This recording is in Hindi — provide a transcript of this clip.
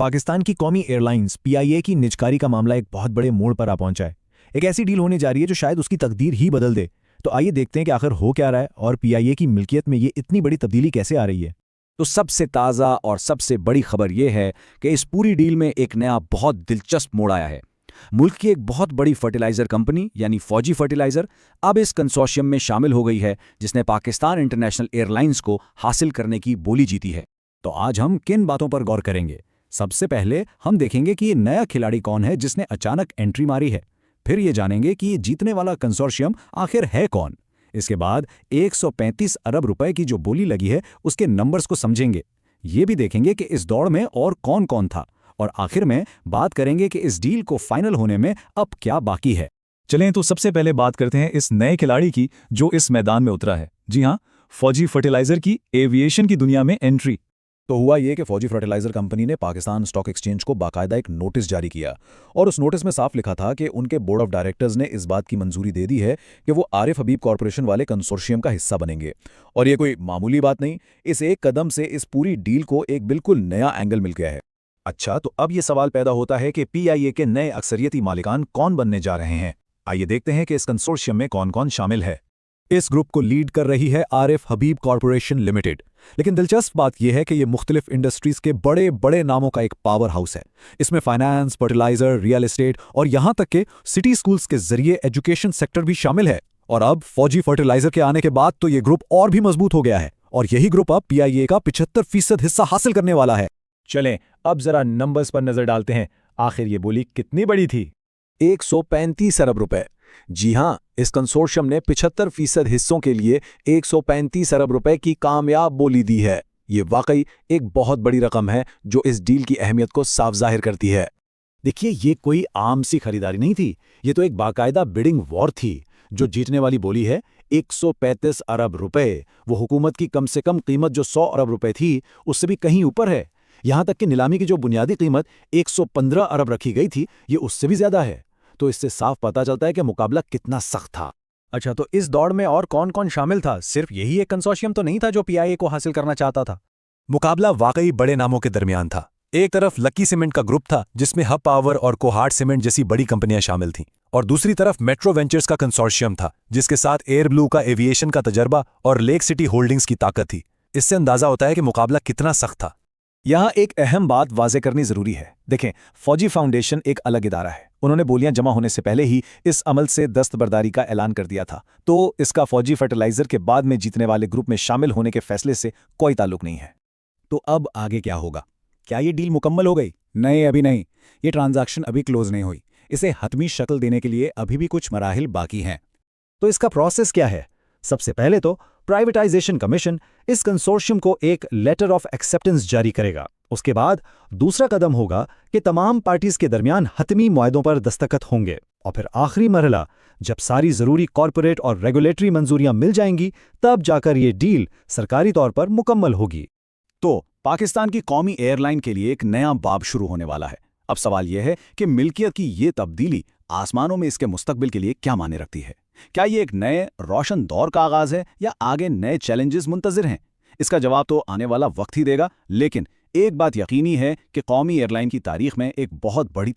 पाकिस्तान की कौमी एयरलाइंस पीआईए की निजकारी का मामला एक बहुत बड़े मोड़ पर आ पहुंचा है। एक ऐसी डील होने जा रही है जो शायद उसकी तकदीर ही बदल दे। तो आइए देखते हैं कि आखिर हो क्या रहा है और पीआईए की मिल्कियत में ये इतनी बड़ी तब्दीली कैसे आ रही है। तो सबसे ताज़ा और सबसे बड़ी खबर यह है कि इस पूरी डील में एक नया बहुत दिलचस्प मोड़ आया है। मुल्क की एक बहुत बड़ी फर्टिलाइज़र कंपनी यानी फौजी फर्टिलाइज़र अब इस कंसोर्शियम में शामिल हो गई है, जिसने पाकिस्तान इंटरनेशनल एयरलाइंस को हासिल करने की बोली जीती है। तो आज हम किन बातों पर गौर करेंगे? सबसे पहले हम देखेंगे कि ये नया खिलाड़ी कौन है जिसने अचानक एंट्री मारी है। फिर ये जानेंगे कि ये जीतने वाला कंसोर्शियम आखिर है कौन। इसके बाद 135 अरब रुपए की जो बोली लगी है उसके नंबर्स को समझेंगे। ये भी देखेंगे कि इस दौड़ में और कौन कौन था, और आखिर में बात करेंगे कि इस डील को फाइनल होने में अब क्या बाकी है। चलें तो सबसे पहले बात करते हैं इस नए खिलाड़ी की जो इस मैदान में उतरा है। जी हाँ, फौजी फर्टिलाइजर की एविएशन की दुनिया में एंट्री। तो हुआ ये कि फौजी फर्टिलाइजर कंपनी ने पाकिस्तान स्टॉक एक्सचेंज को बाकायदा एक नोटिस जारी किया, और उस नोटिस में साफ लिखा था कि उनके बोर्ड ऑफ डायरेक्टर्स ने इस बात की मंजूरी दे दी है कि वो आरिफ हबीब कॉरपोरेशन वाले कंसोर्शियम का हिस्सा बनेंगे। और ये कोई मामूली बात नहीं, इस एक कदम से इस पूरी डील को एक बिल्कुल नया एंगल मिल गया है। अच्छा, तो अब ये सवाल पैदा होता है कि पीआईए के नए अक्सरियती मालिकान कौन बनने जा रहे हैं। आइए देखते हैं कि इस कंसोर्शियम में कौन कौन शामिल है। इस ग्रुप को लीड कर रही है आरिफ हबीब कॉरपोरेशन लिमिटेड। लेकिन दिलचस्प बात यह है कि यह मुख्तलिफ इंडस्ट्रीज के बड़े बड़े नामों का एक पावर हाउस है। इसमें फाइनेंस, फर्टिलाइजर, रियल एस्टेट और यहां तक कि सिटी स्कूल्स के जरिए एजुकेशन सेक्टर भी शामिल है। और अब फौजी फर्टिलाइजर के आने के बाद तो यह ग्रुप और भी मजबूत हो गया है, और यही ग्रुप अब पीआईए का 75% हिस्सा हासिल करने वाला है। चलें अब जरा नंबर्स पर नजर डालते हैं। आखिर ये बोली कितनी बड़ी थी? 135 अरब रुपए। जी हां, इस कंसोर्शियम ने 75% हिस्सों के लिए 135 अरब रुपए की कामयाब बोली दी है। ये वाकई एक बहुत बड़ी रकम है जो इस डील की अहमियत को साफ जाहिर करती है। देखिए, ये कोई आम सी खरीदारी नहीं थी, ये तो एक बाकायदा बिडिंग वॉर थी। जो जीतने वाली बोली है 135 अरब रुपए, वो हुकूमत की कम से कम कीमत जो 100 अरब रुपए थी उससे भी कहीं ऊपर है। यहां तक कि नीलामी की जो बुनियादी कीमत 115 अरब रखी गई थी, ये उससे भी ज्यादा है। तो इससे साफ पता चलता है कि मुकाबला कितना सख्त था। अच्छा, तो इस दौड़ में और कौन कौन शामिल था? सिर्फ यही एक कंसोर्शियम तो नहीं था जो पीआईए को हासिल करना चाहता था। मुकाबला वाकई बड़े नामों के दरमियान था। एक तरफ लकी सीमेंट का ग्रुप था जिसमें हब पावर और कोहार्ट सीमेंट जैसी बड़ी कंपनियां शामिल थीं, और दूसरी तरफ मेट्रो वेंचर्स का कंसोर्शियम था जिसके साथ एयर ब्लू का एविएशन का तजर्बा और लेक सिटी होल्डिंग्स की ताकत थी। इससे अंदाजा होता है कि मुकाबला कितना सख्त था। यहां एक अहम बात वाजे करनी जरूरी है। देखें, फौजी फाउंडेशन एक अलग इदारा है। उन्होंने बोलियां जमा होने से पहले ही इस अमल से दस्तबरदारी का ऐलान कर दिया था, तो इसका फौजी फर्टिलाइजर के बाद में जीतने वाले ग्रुप में शामिल होने के फैसले से कोई ताल्लुक नहीं है। तो अब आगे क्या होगा? क्या ये डील मुकम्मल हो गई? नहीं, अभी नहीं। ये ट्रांजैक्शन अभी क्लोज नहीं हुई। इसे हतमी शक्ल देने के लिए अभी भी कुछ मराहिल बाकी हैं। तो इसका प्रोसेस क्या है? सबसे पहले तो प्राइवेटाइजेशन कमीशन इस कंसोर्शियम को एक लेटर ऑफ एक्सेप्टेंस जारी करेगा। उसके बाद दूसरा कदम होगा कि तमाम पार्टीज के दरमियान हतमी मुआहदों पर दस्तखत होंगे, और फिर आखिरी मरहला जब सारी जरूरी कॉर्पोरेट और रेगुलेटरी मंजूरियां मिल जाएंगी, तब जाकर ये डील सरकारी तौर पर मुकम्मल होगी। तो पाकिस्तान की कौमी एयरलाइन के लिए एक नया बाब शुरू होने वाला है। अब सवाल यह है कि मिल्कियत की ये तब्दीली आसमानों में इसके मुस्तकबिल के लिए क्या मायने रखती है? क्या ये एक नए रोशन दौर का आगाज है या आगे नए चैलेंजेस मुंतजिर हैं? इसका जवाब तो आने वाला वक्त ही देगा, लेकिन एक बात यकीनी है कि कौमी एयरलाइन की तारीख में एक बहुत बड़ी